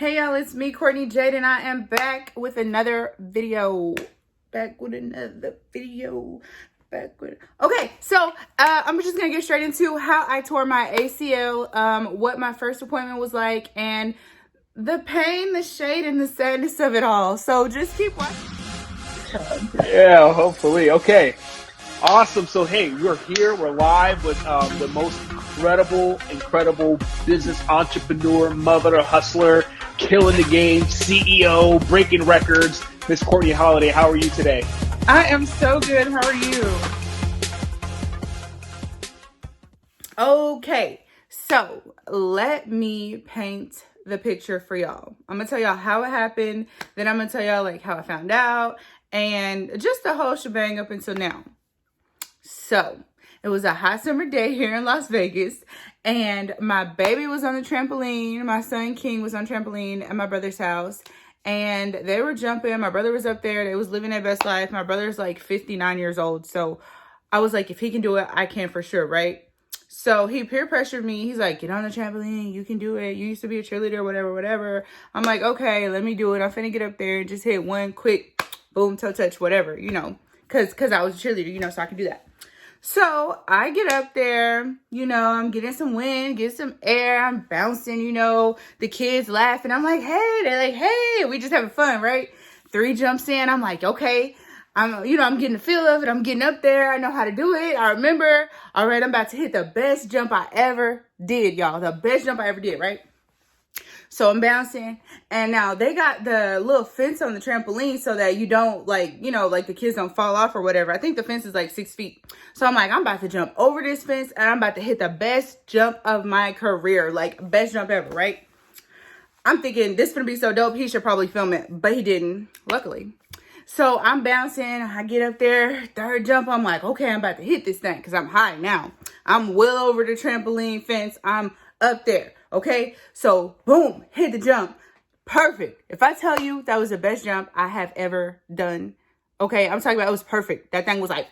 Hey y'all, it's me, Courtney Jade, and I am back with another video. Okay, so I'm just gonna get straight into how I tore my ACL, what my first appointment was like, and the pain, the shade, and the sadness of it all. So just keep watching. Yeah, hopefully. Okay. Awesome. So, hey, we're here. We're live with the most incredible business entrepreneur, mother, hustler, killing the game, CEO, breaking records, Miss Courtney Holiday. How are you today? I am so good. How are you? Okay, so let me paint the picture for y'all. I'm gonna tell y'all how it happened, then I'm gonna tell y'all like how I found out, and just the whole shebang up until now. So it was a hot summer day here in Las Vegas, and my baby was on the trampoline. My son King was on trampoline at my brother's house, and they were jumping. My brother was up there. They was living their best life. My brother's like 59 years old, so I was like, if he can do it, I can for sure, right? So he peer pressured me. He's like, get on the trampoline. You can do it. You used to be a cheerleader, whatever. I'm like, okay, let me do it. I'm finna get up there and just hit one quick boom, toe touch, whatever, cause I was a cheerleader, so I can do that. So I get up there, I'm getting some wind, getting some air, I'm bouncing, the kids laughing. I'm like, hey, they're like, hey, we just having fun, right? 3 jumps in, I'm like, okay, I'm getting the feel of it. I'm getting up there. I know how to do it. I remember, all right, I'm about to hit the best jump I ever did, y'all. The best jump I ever did, right? So I'm bouncing, and now they got the little fence on the trampoline so that you don't like the kids don't fall off or whatever. I think the fence is like 6 feet. So I'm like, I'm about to jump over this fence and I'm about to hit the best jump of my career, like best jump ever, right? I'm thinking this is gonna be so dope. He should probably film it, but he didn't, luckily. So I'm bouncing, I get up there, 3rd jump, I'm like, okay, I'm about to hit this thing because I'm high now. I'm well over the trampoline fence, I'm up there, okay? So boom, hit the jump, perfect. If I tell you that was the best jump I have ever done, okay? I'm talking about it was perfect. That thing was like,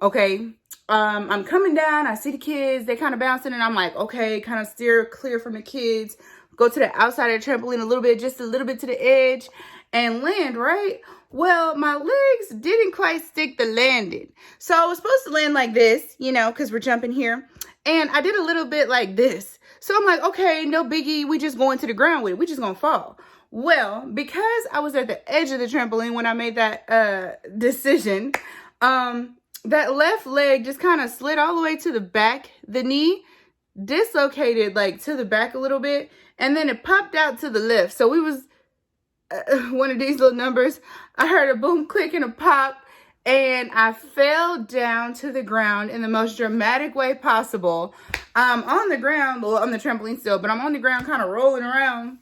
okay. I'm coming down, I see the kids, they kind of bouncing, and I'm like, okay, kind of steer clear from the kids, go to the outside of the trampoline a little bit, just a little bit to the edge, and land, right? Well, my legs didn't quite stick the landing. So I was supposed to land like this, because we're jumping here. And I did a little bit like this. So I'm like, okay, no biggie. We just going to the ground with it. We just gonna fall. Well, because I was at the edge of the trampoline when I made that decision, that left leg just kind of slid all the way to the back. The knee dislocated like to the back a little bit. And then it popped out to the left. So we was one of these little numbers. I heard a boom, click, and a pop, and I fell down to the ground in the most dramatic way possible. I'm on the ground, well, on the trampoline still, but I'm on the ground kind of rolling around,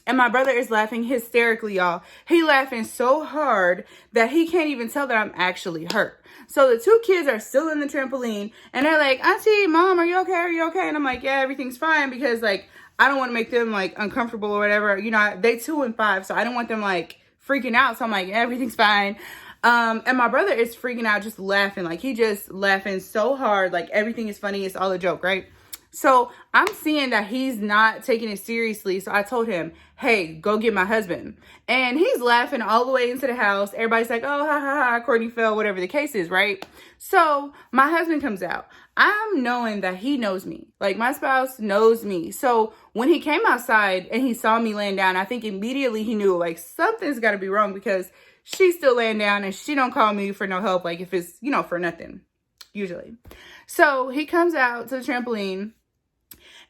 and my brother is laughing hysterically, y'all. He laughing so hard that he can't even tell that I'm actually hurt. So the 2 kids are still in the trampoline, and they're like, Auntie, Mom, are you okay? Are you okay? And I'm like, yeah, everything's fine, because like, I don't want to make them like uncomfortable or whatever. They 2 and 5, so I don't want them like freaking out. So I'm like, everything's fine. And my brother is freaking out, just laughing. Like he just laughing so hard. Like everything is funny. It's all a joke, right? So I'm seeing that he's not taking it seriously. So I told him, hey, go get my husband. And he's laughing all the way into the house. Everybody's like, oh, ha, ha, ha, Courtney fell, whatever the case is, right? So my husband comes out. I'm knowing that he knows me. Like my spouse knows me. So when he came outside and he saw me laying down, I think immediately he knew like something's got to be wrong, because she's still laying down and she don't call me for no help. Like if it's, for nothing, usually. So he comes out to the trampoline,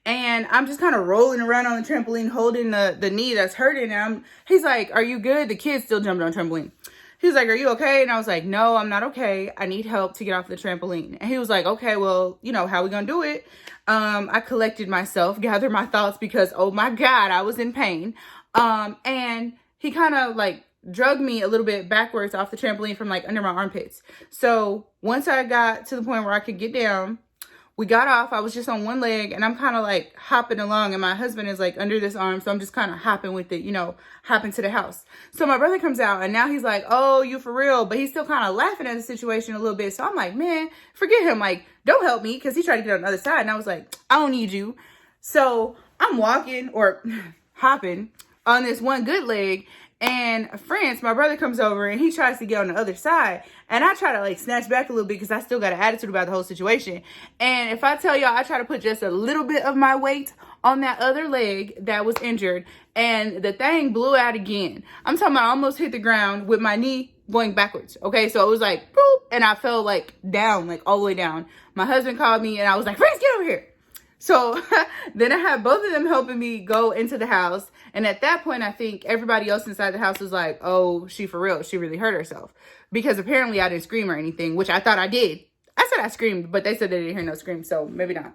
and I'm just kind of rolling around on the trampoline, holding the knee that's hurting. And he's like, are you good? The kid's still jumping on the trampoline. He was like, are you okay? And I was like, no, I'm not okay. I need help to get off the trampoline. And he was like, okay, well, how we gonna do it? I collected myself, gathered my thoughts, because, oh my God, I was in pain. And he kind of like drug me a little bit backwards off the trampoline from like under my armpits. So once I got to the point where I could get down, we got off. I was just on one leg, and I'm kind of like hopping along, and my husband is like under this arm. So I'm just kind of hopping with it, hopping to the house. So my brother comes out, and now he's like, oh, you for real? But he's still kind of laughing at the situation a little bit. So I'm like, man, forget him. Like, don't help me, because he tried to get on the other side. And I was like, I don't need you. So I'm walking, or hopping on this one good leg. And France, my brother, comes over and he tries to get on the other side. And I try to like snatch back a little bit because I still got an attitude about the whole situation. And if I tell y'all, I try to put just a little bit of my weight on that other leg that was injured. And the thing blew out again. I'm talking about I almost hit the ground with my knee going backwards. Okay, so it was like, boop, and I fell like down, like all the way down. My husband called me and I was like, France, get over here. So then I had both of them helping me go into the house. And at that point, I think everybody else inside the house was like, oh, she for real. She really hurt herself. Because apparently I didn't scream or anything, which I thought I did. I said I screamed, but they said they didn't hear no scream. So maybe not.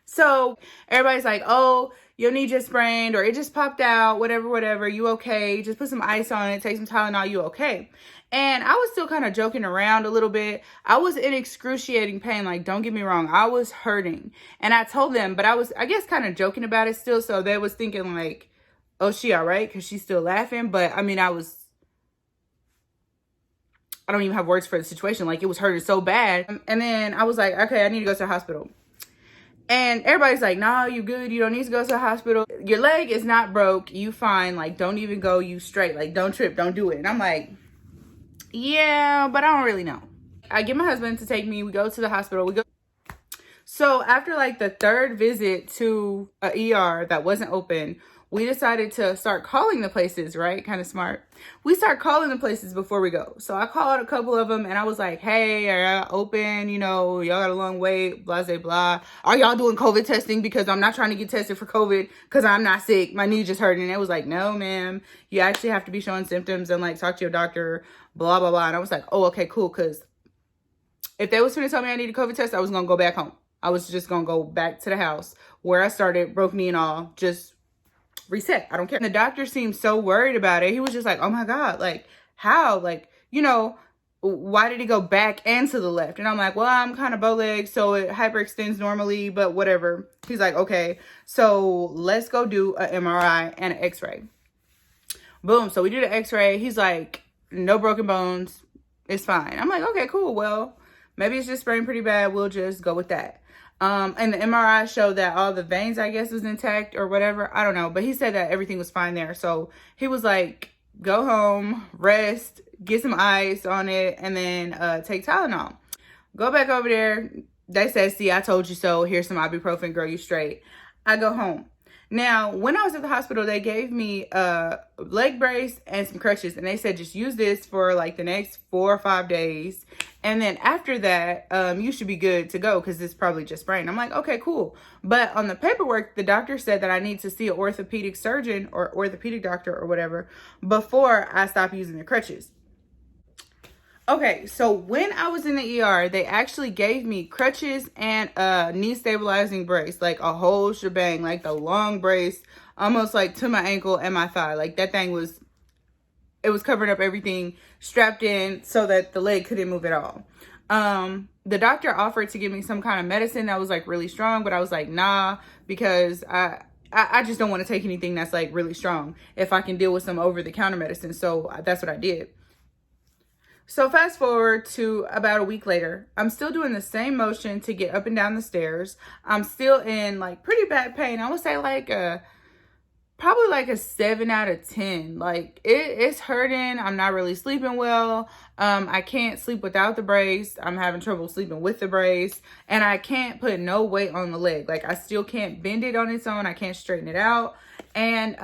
So everybody's like, oh, your knee just sprained or it just popped out, whatever. You okay? Just put some ice on it. Take some Tylenol. You okay? And I was still kind of joking around a little bit. I was in excruciating pain. Like, don't get me wrong. I was hurting. And I told them, but I was, I guess, kind of joking about it still. So they was thinking like, oh, she all right? Because she's still laughing. But I mean, I don't even have words for the situation. Like, it was hurting so bad. And then I was like, okay, I need to go to the hospital. And everybody's like, no, you good. You don't need to go to the hospital. Your leg is not broke. You fine. Like, don't even go. You straight. Like, don't trip. Don't do it. And I'm like, yeah, but I don't really know. I get my husband to take me. We go to the hospital. We go. So after like the third visit to a ER that wasn't open, we decided to start calling the places, right? Kind of smart. We start calling the places before we go. So I called a couple of them and I was like, hey, are y'all open? You know, y'all got a long wait, blah, blah, blah. Are y'all doing COVID testing? Because I'm not trying to get tested for COVID because I'm not sick. My knee just hurt. And it was like, no, ma'am, you actually have to be showing symptoms and like talk to your doctor, blah, blah, blah. And I was like, oh, okay, cool. Because if they was going to tell me I need a COVID test, I was going to go back home. I was just going to go back to the house where I started, broke knee and all, just reset. I don't care. And the doctor seemed so worried about it. He was just like, oh my God, like how? Like, you know, why did he go back and to the left? And I'm like, well, I'm kind of bow legged, so it hyperextends normally, but whatever. He's like, okay, so let's go do an MRI and an x-ray. Boom. So we do the x-ray. He's like, no broken bones. It's fine. I'm like, okay, cool. Well, maybe it's just sprained pretty bad. We'll just go with that. And the MRI showed that all the veins, I guess, was intact or whatever. I don't know. But he said that everything was fine there. So he was like, go home, rest, get some ice on it, and then take Tylenol. Go back over there. They said, see, I told you so. Here's some ibuprofen, girl, you straight. I go home. Now, when I was at the hospital, they gave me a leg brace and some crutches. And they said, just use this for like the next 4 or 5 days. And then after that, you should be good to go because it's probably just sprained. I'm like, okay, cool. But on the paperwork, the doctor said that I need to see an orthopedic surgeon or orthopedic doctor or whatever before I stop using the crutches. Okay, so when I was in the ER, they actually gave me crutches and a knee stabilizing brace, like a whole shebang, like the long brace, almost like to my ankle and my thigh. Like that thing was, it was covering up everything, strapped in so that the leg couldn't move at all. The doctor offered to give me some kind of medicine that was like really strong, but I was like, nah, because I just don't want to take anything that's like really strong if I can deal with some over-the-counter medicine. So that's what I did. So fast forward to about a week later, I'm still doing the same motion to get up and down the stairs. I'm still in like pretty bad pain. I would say like probably like a 7 out of 10. Like it's hurting. I'm not really sleeping well. I can't sleep without the brace. I'm having trouble sleeping with the brace, and I can't put no weight on the leg. Like I still can't bend it on its own. I can't straighten it out. And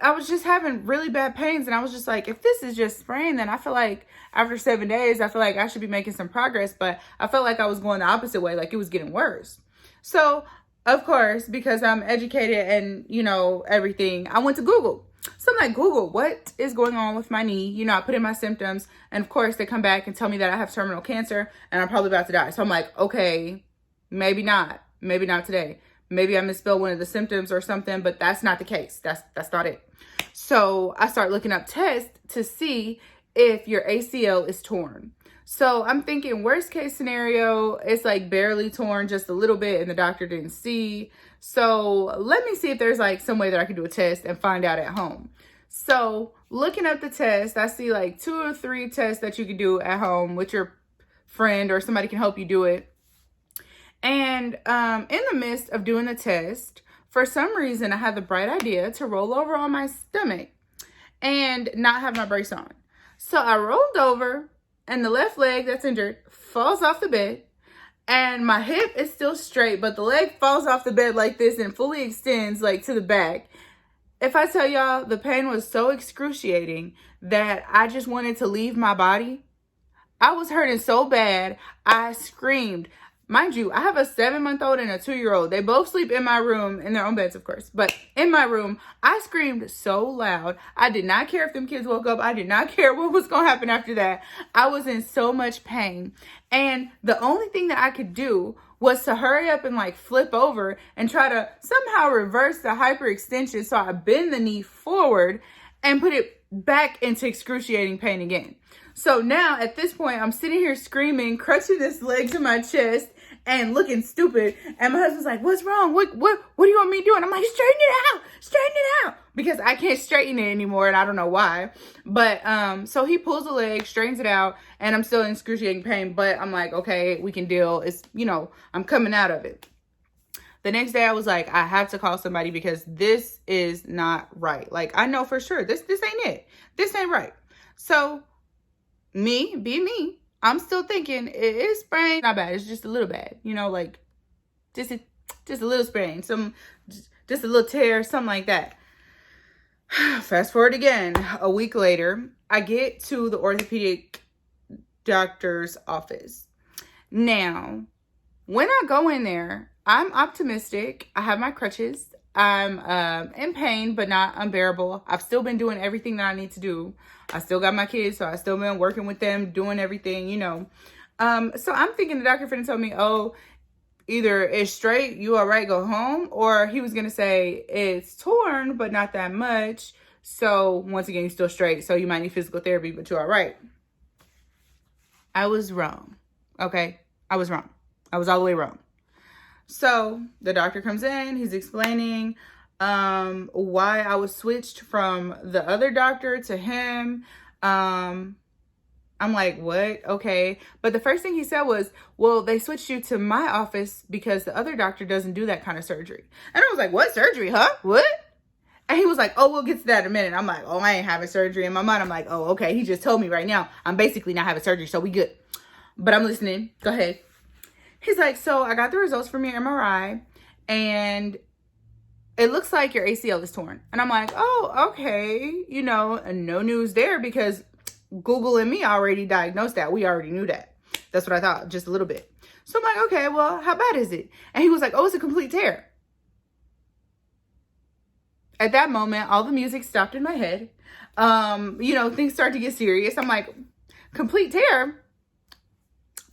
I was just having really bad pains, and I was just like, if this is just sprain, then I feel like after 7 days, I feel like I should be making some progress. But I felt like I was going the opposite way, like it was getting worse. So of course, because I'm educated and, you know, everything, I went to Google. So I'm like, Google, what is going on with my knee? You know, I put in my symptoms, and of course they come back and tell me that I have terminal cancer and I'm probably about to die. So I'm like, okay, maybe not today. Maybe I misspelled one of the symptoms or something, but that's not the case. That's not it. So I start looking up tests to see if your ACL is torn. So I'm thinking worst case scenario, it's like barely torn, just a little bit, and the doctor didn't see. So let me see if there's like some way that I can do a test and find out at home. So looking up the test, I see like 2 or 3 tests that you can do at home with your friend, or somebody can help you do it. And in the midst of doing the test, for some reason, I had the bright idea to roll over on my stomach and not have my brace on. So I rolled over, and the left leg that's injured falls off the bed, and my hip is still straight, but the leg falls off the bed like this and fully extends like to the back. If I tell y'all, the pain was so excruciating that I just wanted to leave my body. I was hurting so bad, I screamed. Mind you, I have a 7-month-old and a 2-year-old. They both sleep in my room, in their own beds, of course. But in my room, I screamed so loud. I did not care if them kids woke up. I did not care what was going to happen after that. I was in so much pain. And the only thing that I could do was to hurry up and like flip over and try to somehow reverse the hyperextension. So I bend the knee forward and put it back into excruciating pain again. So now at this point, I'm sitting here screaming, crunching this leg to my chest and looking stupid. And my husband's like, what's wrong? What do you want me to do? And I'm like, straighten it out. Because I can't straighten it anymore and I don't know why. But so he pulls the leg, straightens it out, and I'm still in excruciating pain. But I'm like, okay, we can deal. It's, I'm coming out of it. The next day I was like, I have to call somebody because this is not right. Like, I know for sure this ain't it. This ain't right. So me, I'm still thinking it is sprained. Not bad. It's just a little bad. Like just a little sprain. Just a little tear, something like that. Fast forward again, a week later, I get to the orthopedic doctor's office. Now, when I go in there, I'm optimistic. I have my crutches. I'm in pain, but not unbearable. I've still been doing everything that I need to do. I still got my kids, so I still been working with them, doing everything, So I'm thinking the doctor finna tell me, oh, either it's straight, you all right, go home, or he was gonna say it's torn, but not that much. So once again, you're still straight, so you might need physical therapy, but you're all right. I was wrong. Okay, I was wrong. I was all the way wrong. So the doctor comes in, he's explaining why I was switched from the other doctor to him. I'm like, what? Okay. But the first thing he said was, well, they switched you to my office because the other doctor doesn't do that kind of surgery. And I was like, what surgery, huh? What? And he was like, oh, we'll get to that in a minute. I'm like, oh, I ain't having surgery. In my mind, I'm like, oh, okay. He just told me right now, I'm basically not having surgery, so we good. But I'm listening. Go ahead. He's like, so I got the results from your MRI, and it looks like your ACL is torn. And I'm like, oh, okay. No news there because Google and me already diagnosed that. We already knew that. That's what I thought, just a little bit. So I'm like, okay, well, how bad is it? And he was like, oh, it's a complete tear. At that moment, all the music stopped in my head. Things start to get serious. I'm like, complete tear?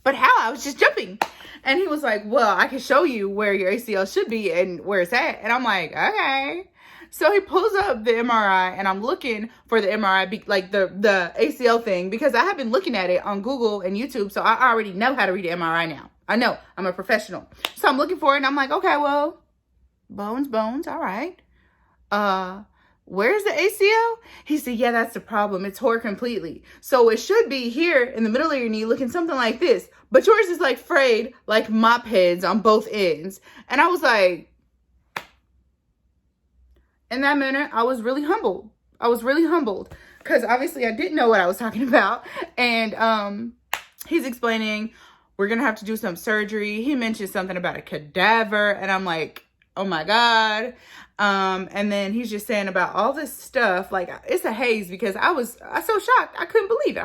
But how? I was just jumping. And he was like, well, I can show you where your ACL should be and where it's at. And I'm like, okay. So he pulls up the MRI, and I'm looking for the MRI, like the ACL thing, because I have been looking at it on Google and YouTube. So I already know how to read the MRI now. I know, I'm a professional. So I'm looking for it, and I'm like, okay, well, bones, all right. Where's the ACL? He said, yeah, that's the problem. It's tore completely. So it should be here in the middle of your knee looking something like this. But yours is like frayed like mop heads on both ends. And I was like, in that minute, I was really humbled. Because obviously I didn't know what I was talking about. And he's explaining, we're going to have to do some surgery. He mentioned something about a cadaver. And I'm like, oh my God. And then he's just saying about all this stuff, like it's a haze because I was so shocked. I couldn't believe it.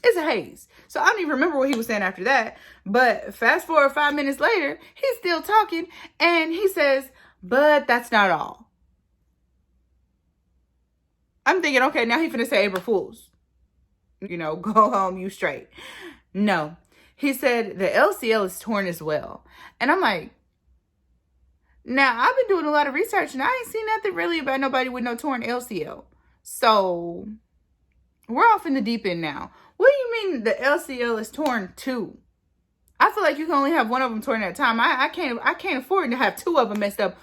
It's a haze. So I don't even remember what he was saying after that. But fast forward 5 minutes later, he's still talking and he says, but that's not all. I'm thinking, okay, now he's finna say April Fools. Go home, you straight. No. He said the LCL is torn as well. And I'm like, now, I've been doing a lot of research, and I ain't seen nothing really about nobody with no torn LCL. So, we're off in the deep end now. What do you mean the LCL is torn too? I feel like you can only have one of them torn at a time. I can't afford to have two of them messed up.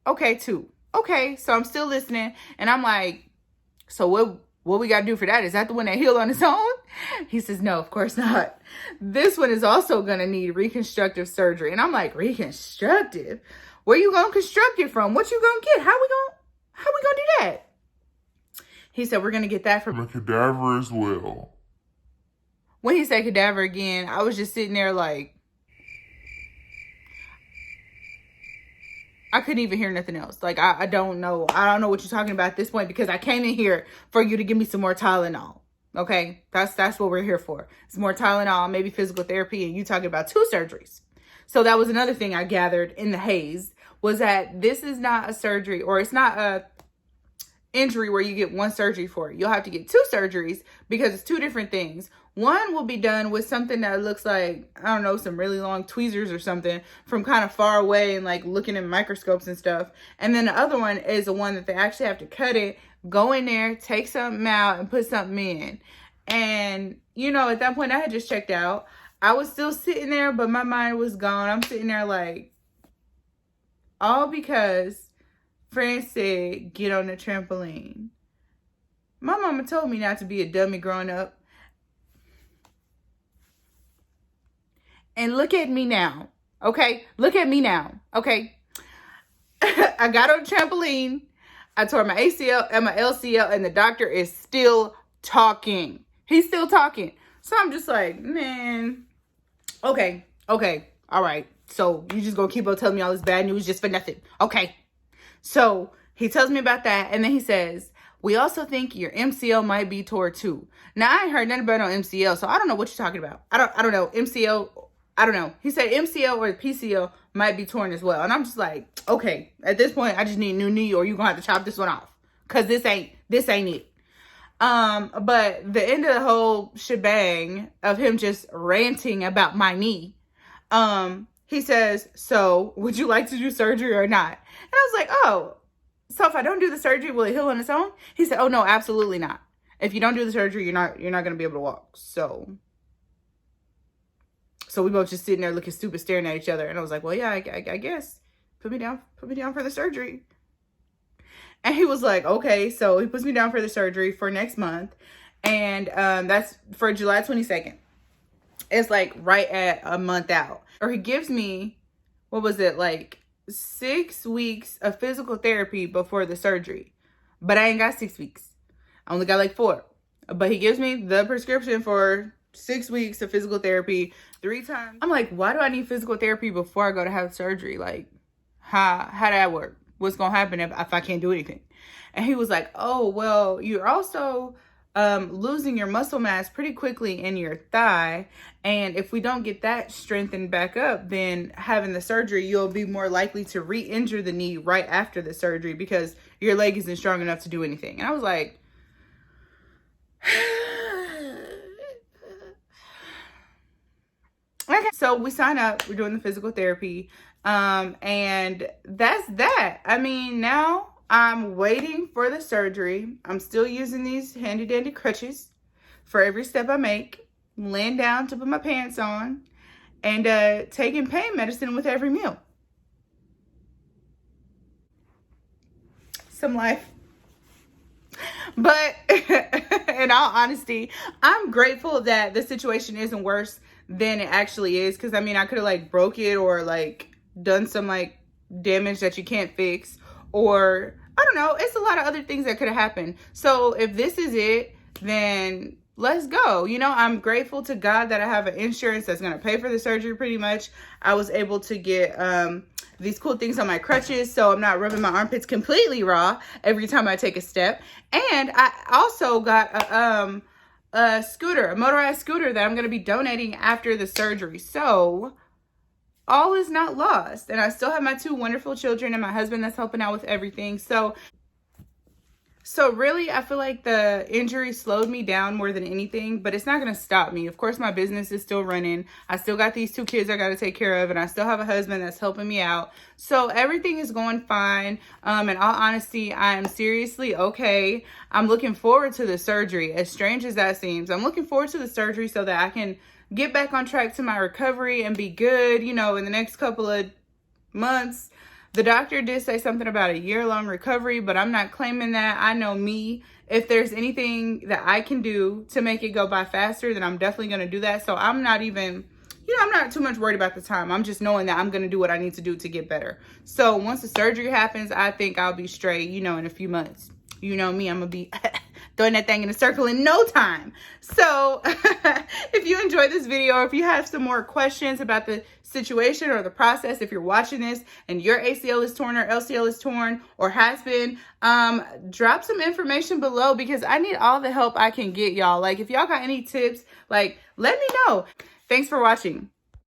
Okay, two. Okay, so I'm still listening, and I'm like, so what we got to do for that? Is that the one that healed on its own? He says, no, of course not. This one is also going to need reconstructive surgery. And I'm like, reconstructive? Where you gonna construct it from? What you gonna get? How we gonna do that? He said, we're gonna get that from a cadaver as well. When he said cadaver again, I was just sitting there like, I couldn't even hear nothing else. Like, I don't know. I don't know what you're talking about at this point, because I came in here for you to give me some more Tylenol. Okay? That's what we're here for. It's more Tylenol, maybe physical therapy, and you talking about 2 surgeries. So that was another thing I gathered in the haze, was that this is not a surgery, or it's not a injury where you get 1 surgery for it. You'll have to get 2 surgeries because it's 2 different things. One will be done with something that looks like, I don't know, some really long tweezers or something from kind of far away and like looking in microscopes and stuff. And then the other one is the one that they actually have to cut it, go in there, take something out and put something in. And, you know, at that point I had just checked out. I was still sitting there, but my mind was gone. I'm sitting there like, all because Fran said, get on the trampoline. My mama told me not to be a dummy growing up. And look at me now, okay? Look at me now, okay? I got on a trampoline. I tore my ACL and my LCL, and the doctor is still talking. He's still talking. So I'm just like, man, okay, all right. So you just gonna keep on telling me all this bad news just for nothing, okay? So he tells me about that, and then he says, we also think your MCL might be tore too. Now, I ain't heard nothing about no MCL, so I don't know what you're talking about. I don't know. MCL, I don't know. He said MCL or PCL might be torn as well. And I'm just like, okay, at this point, I just need a new knee, or you're going to have to chop this one off. Because this ain't it. But the end of the whole shebang of him just ranting about my knee, he says, so would you like to do surgery or not? And I was like, oh, so if I don't do the surgery, will it heal on its own? He said, oh, no, absolutely not. If you don't do the surgery, you're not going to be able to walk. So we both just sitting there looking stupid, staring at each other. And I was like, well, yeah, I guess. Put me down for the surgery. And he was like, okay. So he puts me down for the surgery for next month. And that's for July 22nd. It's like right at a month out. Or he gives me, what was it, like 6 weeks of physical therapy before the surgery. But I ain't got 6 weeks. I only got like 4. But he gives me the prescription for 6 weeks of physical therapy 3 times. I'm like, why do I need physical therapy before I go to have surgery? Like, how that work? What's gonna happen if I can't do anything? And he was like, oh, well, you're also losing your muscle mass pretty quickly in your thigh. And if we don't get that strengthened back up, then having the surgery, you'll be more likely to re-injure the knee right after the surgery because your leg isn't strong enough to do anything. And I was like, okay. So we sign up, we're doing the physical therapy. And that's that. I mean, now I'm waiting for the surgery. I'm still using these handy dandy crutches for every step I make, laying down to put my pants on, and taking pain medicine with every meal. Some life. But in all honesty, I'm grateful that the situation isn't worse than it actually is. Because I mean, I could have like broke it or like done some like damage that you can't fix, or I don't know, it's a lot of other things that could have happened. So if this is it, then let's go. You know, I'm grateful to God that I have an insurance that's going to pay for the surgery pretty much. I was able to get these cool things on my crutches, so I'm not rubbing my armpits completely raw every time I take a step. And I also got a scooter, a motorized scooter that I'm going to be donating after the surgery. So all is not lost. And I still have my 2 wonderful children and my husband that's helping out with everything. So really, I feel like the injury slowed me down more than anything, but it's not going to stop me. Of course, my business is still running. I still got these 2 kids I got to take care of, and I still have a husband that's helping me out. So everything is going fine. In all honesty, I am seriously okay. I'm looking forward to the surgery, as strange as that seems. I'm looking forward to the surgery so that I can get back on track to my recovery and be good, you know, in the next couple of months. The doctor did say something about a year-long recovery, but I'm not claiming that. I know me. If there's anything that I can do to make it go by faster, then I'm definitely going to do that. So I'm not even I'm not too much worried about the time. I'm just knowing that I'm going to do what I need to do to get better. So once the surgery happens, I think I'll be straight, in a few months. You know me, I'm going to be throwing that thing in a circle in no time. So if you enjoyed this video, or if you have some more questions about the situation or the process, if you're watching this and your ACL is torn or LCL is torn or has been, drop some information below, because I need all the help I can get, y'all. Like, if y'all got any tips, like, let me know. Thanks for watching.